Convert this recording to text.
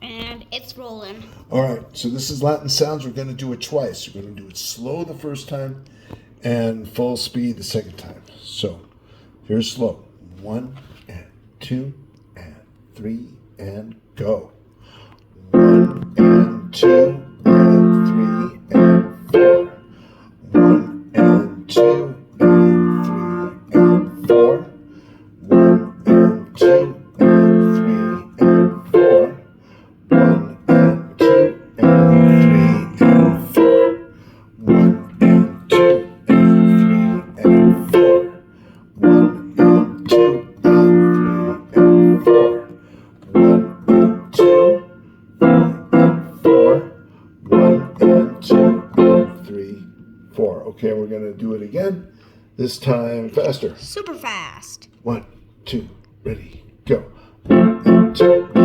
And it's rolling. All right, so this is Latin sounds. We're going to do it twice. We're going to do it slow the first time and full speed the second time. So here's slow. 1 and 2 and 3 and go. 1 and 2 and 3 and 4. 1 and 2 and 3 and 4. 1 and 2 and 3 and 4. 1 and 2 and 3 and 4. 1 and 2 and 3 and 4. 1 and 2 and 3 and 4. 1 and 2 and 4. 1 and 2 and 3, 4. Okay, we're going to do it again. This time faster. Super fast. 1, 2, ready, go. 1 and 2.